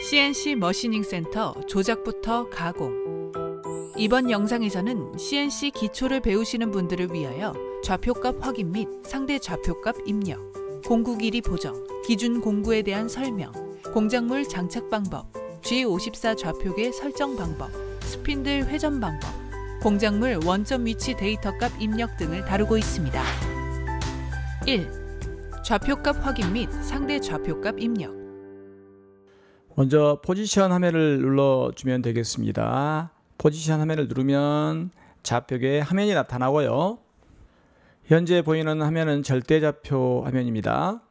CNC 머시닝 센터 조작부터 가공. 이번 영상에서는 CNC 기초를 배우시는 분들을 위하여 좌표값 확인 및 상대 좌표값 입력, 공구 길이 보정, 기준 공구에 대한 설명, 공작물 장착 방법, G54 좌표계 설정 방법, 스핀들 회전 방법, 공작물 원점 위치 데이터값 입력 등을 다루고 있습니다. 1. 좌표값 확인 및 상대 좌표값 입력. 먼저 포지션 화면을 눌러주면 되겠습니다. 포지션 화면을 누르면 좌표계 화면이 나타나고요. 현재 보이는 화면은 절대좌표 화면입니다.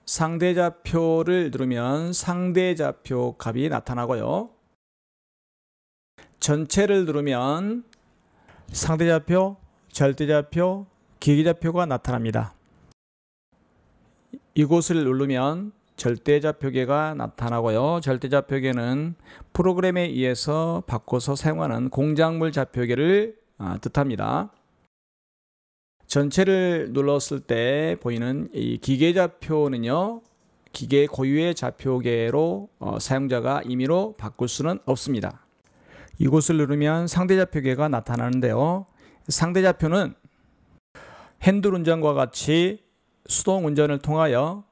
상대좌표를 누르면 상대좌표 값이 나타나고요. 전체를 누르면 상대좌표, 절대좌표, 기기좌표가 나타납니다. 이곳을 누르면 절대좌표계가 나타나고요. 절대좌표계는 프로그램에 의해서 바꿔서 사용하는 공작물 좌표계를 뜻합니다. 전체를 눌렀을 때 보이는 이 기계좌표는요, 기계 고유의 좌표계로 사용자가 임의로 바꿀 수는 없습니다. 이곳을 누르면 상대좌표계가 나타나는데요. 상대좌표는 핸들 운전과 같이 수동 운전을 통하여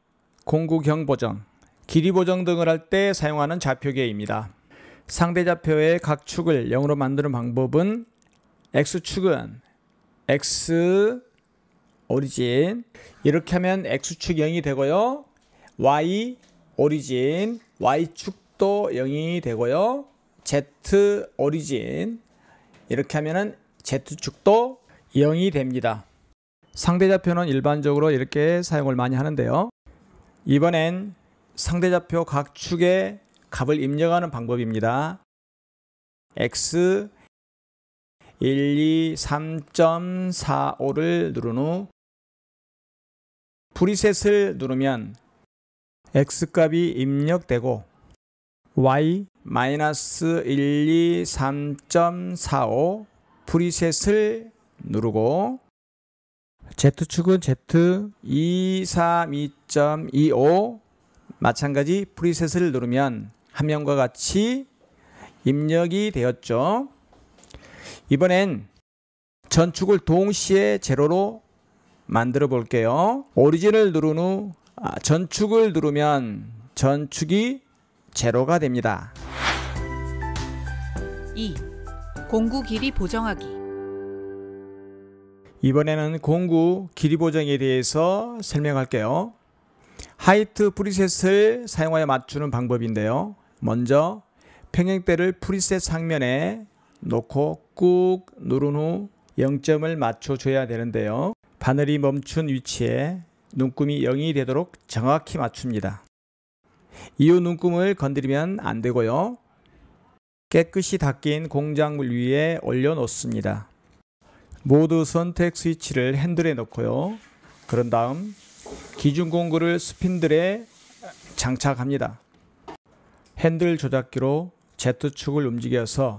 공구경 보정, 길이 보정 등을 할 때 사용하는 좌표계입니다. 상대좌표의 각 축을 0으로 만드는 방법은 X축은 X 오리진, 이렇게 하면 X축 0이 되고요. Y 오리진, Y축도 0이 되고요. Z 오리진, 이렇게 하면 Z축도 0이 됩니다. 상대좌표는 일반적으로 이렇게 사용을 많이 하는데요. 이번엔 상대좌표 각 축의 값을 입력하는 방법입니다. X 1, 2, 3.45를 누른 후 프리셋을 누르면 X값이 입력되고 Y -1, 2, 3.45 프리셋을 누르고 Z축은 Z 232.25 마찬가지 프리셋을 누르면 화면과 같이 입력이 되었죠. 이번엔 전축을 동시에 제로로 만들어 볼게요. 오리진을 누른 후 전축을 누르면 전축이 제로가 됩니다. 2. 공구 길이 보정하기. 이번에는 공구 길이 보정에 대해서 설명할게요. 하이트 프리셋을 사용하여 맞추는 방법인데요. 먼저 평행대를 프리셋 상면에 놓고 꾹 누른 후 0점을 맞춰줘야 되는데요. 바늘이 멈춘 위치에 눈금이 0이 되도록 정확히 맞춥니다. 이후 눈금을 건드리면 안 되고요. 깨끗이 닦인 공작물 위에 올려놓습니다. 모드 선택 스위치를 핸들에 넣고요. 그런 다음 기준 공구를 스핀들에 장착합니다. 핸들 조작기로 Z축을 움직여서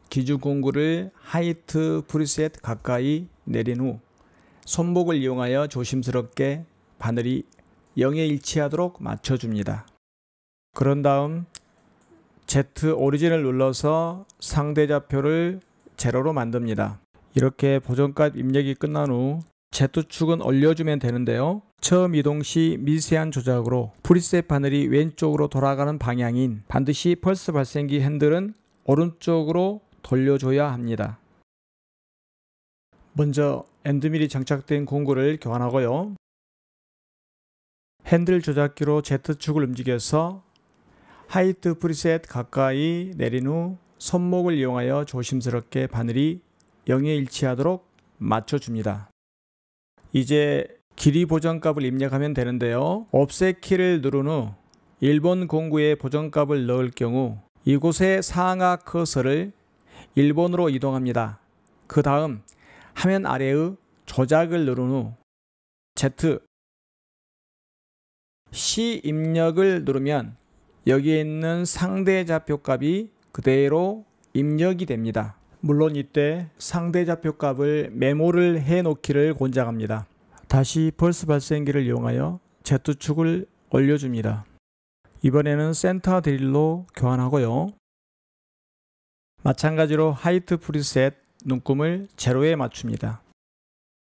기준 공구를 하이트 프리셋 가까이 내린 후 손목을 이용하여 조심스럽게 바늘이 0에 일치하도록 맞춰줍니다. 그런 다음 Z 오리진을 눌러서 상대좌표를 제로로 만듭니다. 이렇게 보정값 입력이 끝난 후 Z축은 올려주면 되는데요. 처음 이동 시 미세한 조작으로 프리셋 바늘이 왼쪽으로 돌아가는 방향인 반드시 펄스 발생기 핸들은 오른쪽으로 돌려줘야 합니다. 먼저 엔드밀이 장착된 공구를 교환하고요. 핸들 조작기로 Z축을 움직여서 하이트 프리셋 가까이 내린 후 손목을 이용하여 조심스럽게 바늘이 0에 일치하도록 맞춰줍니다. 이제 길이 보정값을 입력하면 되는데요. offset 키를 누른 후 일본 공구에 보정값을 넣을 경우 이곳의 상하 커서를 1번으로 이동합니다. 그 다음 화면 아래의 조작을 누른 후 Z C 입력을 누르면 여기에 있는 상대좌표 값이 그대로 입력이 됩니다. 물론 이때 상대좌표 값을 메모를 해 놓기를 권장합니다. 다시 펄스 발생기를 이용하여 Z축을 올려줍니다. 이번에는 센터 드릴로 교환하고요. 마찬가지로 하이트 프리셋 눈금을 제로에 맞춥니다.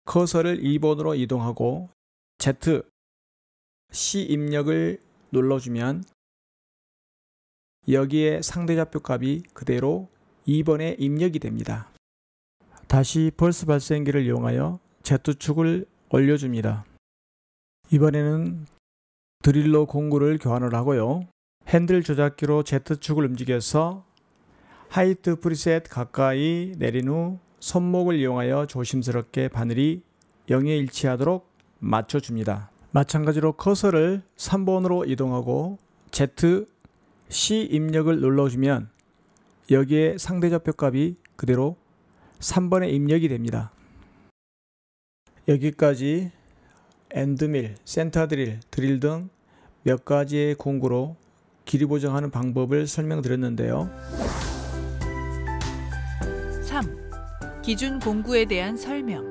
커서를 2번으로 이동하고 Z, C 입력을 눌러주면 여기에 상대 좌표값이 그대로 2번에 입력이 됩니다. 다시 펄스 발생기를 이용하여 Z축을 올려줍니다. 이번에는 드릴로 공구를 교환을 하고요. 핸들 조작기로 Z축을 움직여서 하이트 프리셋 가까이 내린 후 손목을 이용하여 조심스럽게 바늘이 0에 일치하도록 맞춰줍니다. 마찬가지로 커서를 3번으로 이동하고 Z, C 입력을 눌러주면 여기에 상대 좌표값이 그대로 3번에 입력이 됩니다. 여기까지 엔드밀, 센터 드릴, 드릴 등 몇 가지의 공구로 길이 보정하는 방법을 설명드렸는데요. 3. 기준 공구에 대한 설명.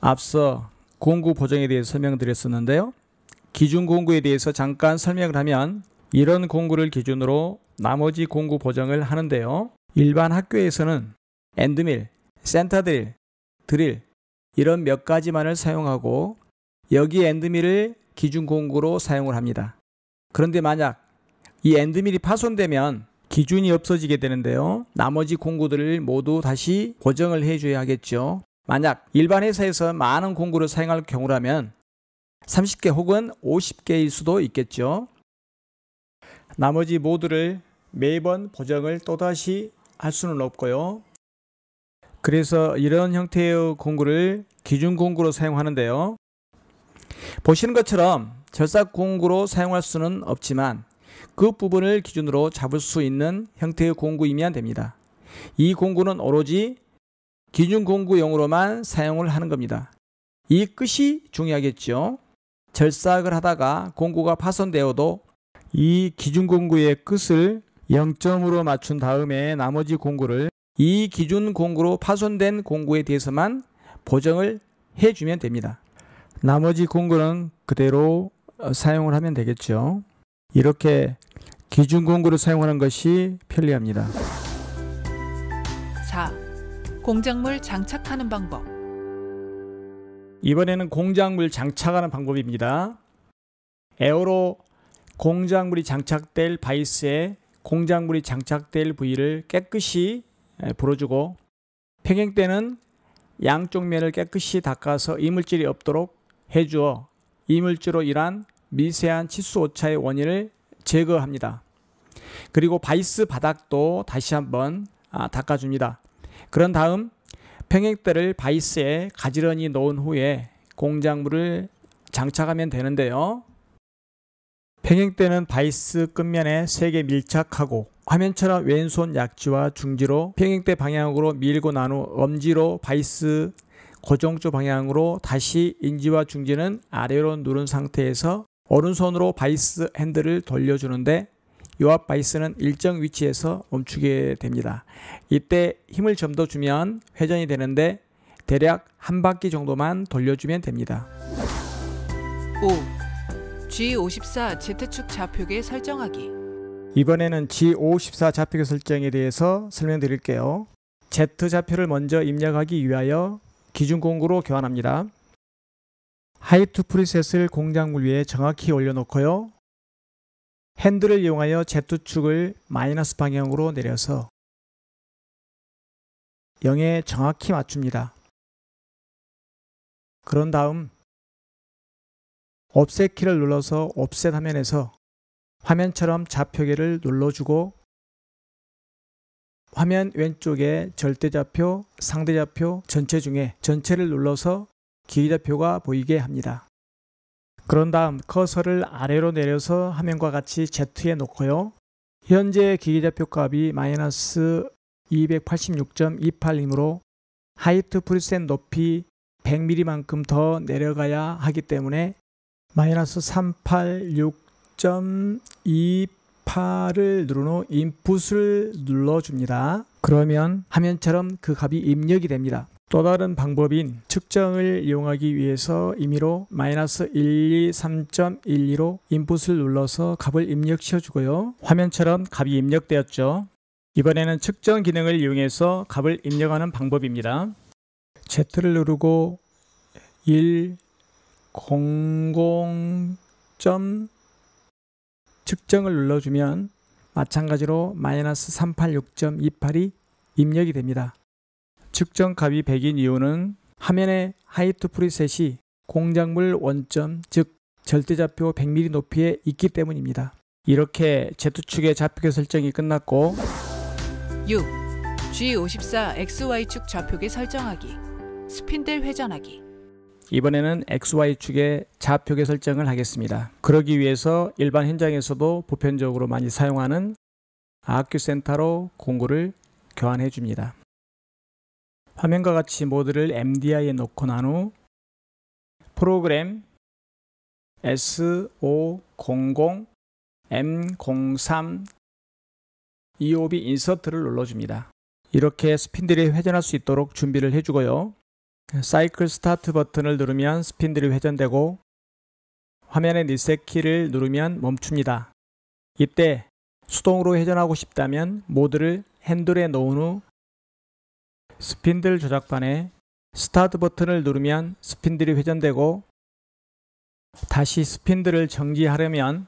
앞서 공구 보정에 대해 설명드렸었는데요. 기준 공구에 대해서 잠깐 설명을 하면 이런 공구를 기준으로 나머지 공구 보정을 하는데요. 일반 학교에서는 엔드밀, 센터 드릴, 드릴 이런 몇 가지만을 사용하고 여기 엔드밀을 기준 공구로 사용을 합니다. 그런데 만약 이 엔드밀이 파손되면 기준이 없어지게 되는데요. 나머지 공구들을 모두 다시 보정을 해줘야 하겠죠. 만약 일반 회사에서 많은 공구를 사용할 경우라면 30개 혹은 50개일 수도 있겠죠. 나머지 모두를 매번 보정을 또다시 할 수는 없고요. 그래서 이런 형태의 공구를 기준 공구로 사용하는데요. 보시는 것처럼 절삭 공구로 사용할 수는 없지만 그 부분을 기준으로 잡을 수 있는 형태의 공구이면 됩니다. 이 공구는 오로지 기준 공구용으로만 사용을 하는 겁니다. 이 끝이 중요하겠죠. 절삭을 하다가 공구가 파손되어도 이 기준 공구의 끝을 0점으로 맞춘 다음에 나머지 공구를 이 기준 공구로 파손된 공구에 대해서만 보정을 해주면 됩니다. 나머지 공구는 그대로 사용을 하면 되겠죠. 이렇게 기준 공구를 사용하는 것이 편리합니다. 4. 공작물 장착하는 방법. 이번에는 공작물 장착하는 방법입니다. 에어로 공작물이 장착될 바이스에 공작물이 장착될 부위를 깨끗이 불어주고 평행 때는 양쪽 면을 깨끗이 닦아서 이물질이 없도록 해주어 이물질로 인한 미세한 치수 오차의 원인을 제거합니다. 그리고 바이스 바닥도 다시 한번 닦아줍니다. 그런 다음 평행대를 바이스에 가지런히 놓은 후에 공작물을 장착하면 되는데요. 평행대는 바이스 끝면에 세게 밀착하고 화면처럼 왼손 약지와 중지로 평행대 방향으로 밀고 난 후 엄지로 바이스 고정조 방향으로 다시 인지와 중지는 아래로 누른 상태에서 오른손으로 바이스 핸들을 돌려주는데 요압 바이스는 일정 위치에서 멈추게 됩니다. 이때 힘을 좀 더 주면 회전이 되는데 대략 한 바퀴 정도만 돌려주면 됩니다. 5. G54 Z축 좌표계 설정하기. 이번에는 G54 좌표계 설정에 대해서 설명드릴게요. Z 좌표를 먼저 입력하기 위하여 기준 공구로 교환합니다. 하이트 프리셋을 공작물 위에 정확히 올려놓고요. 핸들을 이용하여 Z축을 마이너스 방향으로 내려서 0에 정확히 맞춥니다. 그런 다음 옵셋 키를 눌러서 옵셋 화면에서 화면처럼 좌표계를 눌러주고 화면 왼쪽에 절대좌표, 상대좌표, 전체 중에 전체를 눌러서 기계좌표가 보이게 합니다. 그런 다음 커서를 아래로 내려서 화면과 같이 Z에 놓고요. 현재 기계좌표 값이 마이너스 286.28이므로 하이트 프리셋 높이 100mm만큼 더 내려가야 하기 때문에 마이너스 386.28을 누른 후 인풋을 눌러줍니다. 그러면 화면처럼 그 값이 입력이 됩니다. 또 다른 방법인 측정을 이용하기 위해서 임의로 마이너스 123.12로 인풋을 눌러서 값을 입력시켜 주고요. 화면처럼 값이 입력되었죠. 이번에는 측정 기능을 이용해서 값을 입력하는 방법입니다. Z를 누르고 100. 측정을 눌러주면 마찬가지로 마이너스 386.28이 입력이 됩니다. 측정 값이 100인 이유는 화면에 하이트 프리셋이 공작물 원점, 즉 절대좌표 100mm 높이에 있기 때문입니다. 이렇게 Z축의 좌표계 설정이 끝났고 6. G54 XY축 좌표계 설정하기. 스핀들 회전하기. 이번에는 XY축의 좌표계 설정을 하겠습니다. 그러기 위해서 일반 현장에서도 보편적으로 많이 사용하는 아큐센터로 공구를 교환해 줍니다. 화면과 같이 모드를 MDI에 놓고 난 후 프로그램 S500 M03 EOB 인서트를 눌러줍니다. 이렇게 스핀들이 회전할 수 있도록 준비를 해주고요. 사이클 스타트 버튼을 누르면 스핀들이 회전되고 화면의 리셋 키를 누르면 멈춥니다. 이때 수동으로 회전하고 싶다면 모드를 핸들에 놓은 후 스핀들 조작판에 스타트 버튼을 누르면 스핀들이 회전되고 다시 스핀들을 정지하려면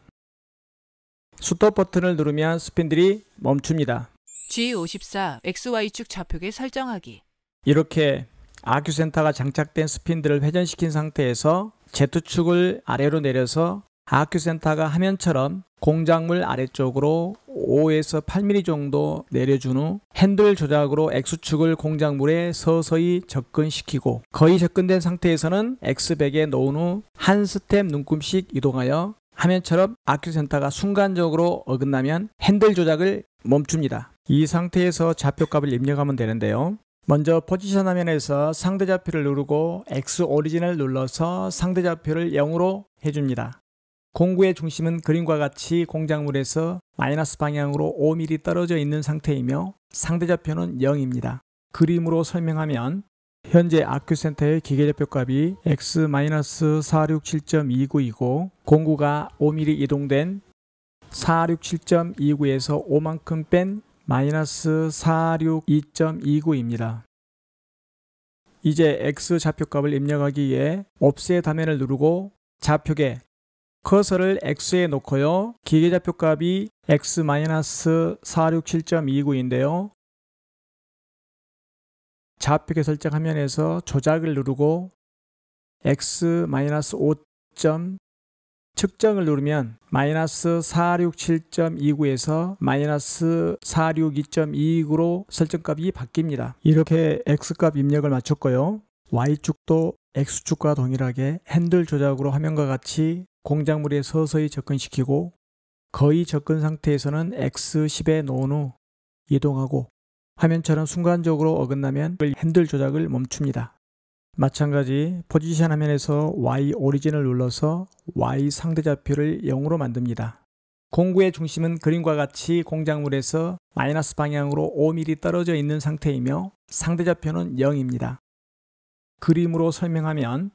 스톱 버튼을 누르면 스핀들이 멈춥니다. G54 XY축 좌표계 설정하기. 이렇게 아큐센터가 장착된 스핀들을 회전시킨 상태에서 Z축을 아래로 내려서 아큐센터가 화면처럼 공작물 아래쪽으로 5에서 8mm 정도 내려준 후 핸들 조작으로 X축을 공작물에 서서히 접근시키고 거의 접근된 상태에서는 X100에 놓은 후 한 스텝 눈금씩 이동하여 화면처럼 아큐센터가 순간적으로 어긋나면 핸들 조작을 멈춥니다. 이 상태에서 좌표값을 입력하면 되는데요. 먼저 포지션 화면에서 상대 좌표를 누르고 X 오리진을 눌러서 상대 좌표를 0으로 해줍니다. 공구의 중심은 그림과 같이 공작물에서 마이너스 방향으로 5mm 떨어져 있는 상태이며 상대 좌표는 0입니다. 그림으로 설명하면 현재 아큐센터의 기계좌표값이 X-467.29이고 공구가 5mm 이동된 467.29에서 5만큼 뺀 마이너스 462.29입니다. 이제 X 좌표값을 입력하기 위해 옵셋 화면을 누르고 좌표계 커서를 X에 놓고요. 기계좌표값이 X-467.29인데요. 좌표계 설정 화면에서 조작을 누르고 X-5점 측정을 누르면 마이너스 467.29에서 마이너스 462.29로 설정값이 바뀝니다. 이렇게 X값 입력을 마쳤고요. Y축도 X축과 동일하게 핸들 조작으로 화면과 같이 공작물에 서서히 접근시키고 거의 접근 상태에서는 X10에 놓은 후 이동하고 화면처럼 순간적으로 어긋나면 핸들 조작을 멈춥니다. 마찬가지 포지션 화면에서 Y 오리진을 눌러서 Y 상대 좌표를 0으로 만듭니다. 공구의 중심은 그림과 같이 공작물에서 마이너스 방향으로 5mm 떨어져 있는 상태이며 상대 좌표는 0입니다. 그림으로 설명하면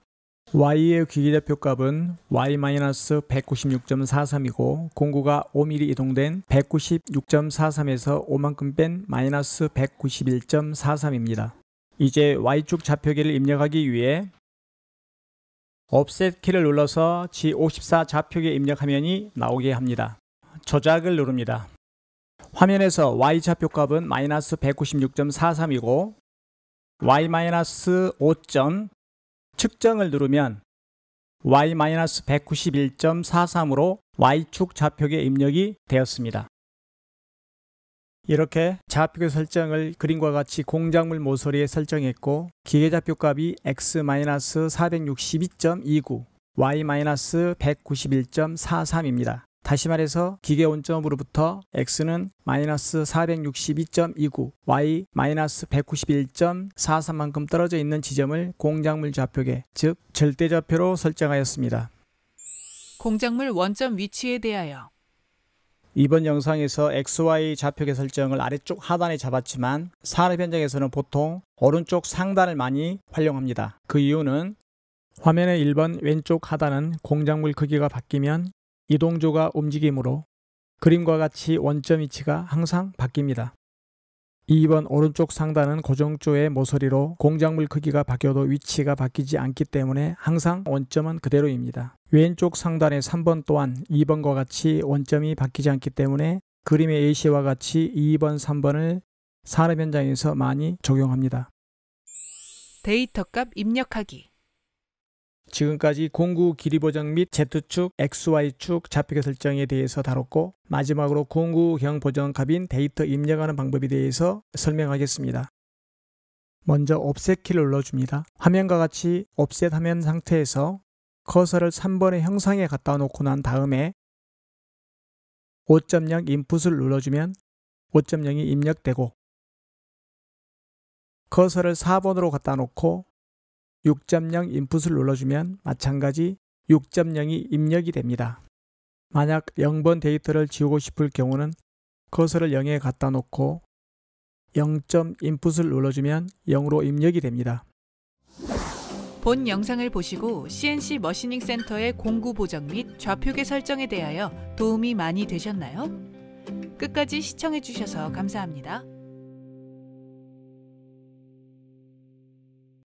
Y의 기계좌표값은 Y-196.43이고 공구가 5mm 이동된 196.43에서 5만큼 뺀 마이너스 191.43입니다. 이제 Y축 좌표계를 입력하기 위해 옵셋 키를 눌러서 G54 좌표계 입력 화면이 나오게 합니다. 조작을 누릅니다. 화면에서 Y 좌표값은 마이너스 196.43이고 Y-5점 측정을 누르면 Y-191.43으로 Y축 좌표계 입력이 되었습니다. 이렇게 좌표계 설정을 그림과 같이 공작물 모서리에 설정했고 기계좌표값이 X-462.29, Y-191.43입니다. 다시 말해서 기계 원점으로부터 X는 -462.29, Y-191.43만큼 떨어져 있는 지점을 공작물 좌표계, 즉 절대좌표로 설정하였습니다. 공작물 원점 위치에 대하여 이번 영상에서 XY 좌표계 설정을 아래쪽 하단에 잡았지만 산업 현장에서는 보통 오른쪽 상단을 많이 활용합니다. 그 이유는 화면의 1번 왼쪽 하단은 공작물 크기가 바뀌면 이동조가 움직이므로 그림과 같이 원점 위치가 항상 바뀝니다. 2번 오른쪽 상단은 고정조의 모서리로 공작물 크기가 바뀌어도 위치가 바뀌지 않기 때문에 항상 원점은 그대로입니다. 왼쪽 상단의 3번 또한 2번과 같이 원점이 바뀌지 않기 때문에 그림의 예시와 같이 2번, 3번을 산업 현장에서 많이 적용합니다. 데이터값 입력하기. 지금까지 공구 길이 보정 및 Z축, XY축 좌표계 설정에 대해서 다뤘고 마지막으로 공구형 보정 값인 데이터 입력하는 방법에 대해서 설명하겠습니다. 먼저 옵셋 키를 눌러줍니다. 화면과 같이 옵셋 화면 상태에서 커서를 3번의 형상에 갖다 놓고 난 다음에 5.0 인풋을 눌러주면 5.0이 입력되고 커서를 4번으로 갖다 놓고 6.0 인풋을 눌러주면 마찬가지 6.0이 입력이 됩니다. 만약 0번 데이터를 지우고 싶을 경우는 커서를 0에 갖다 놓고 0. 인풋을 눌러주면 0으로 입력이 됩니다. 본 영상을 보시고 CNC 머시닝 센터의 공구 보정 및 좌표계 설정에 대하여 도움이 많이 되셨나요? 끝까지 시청해 주셔서 감사합니다.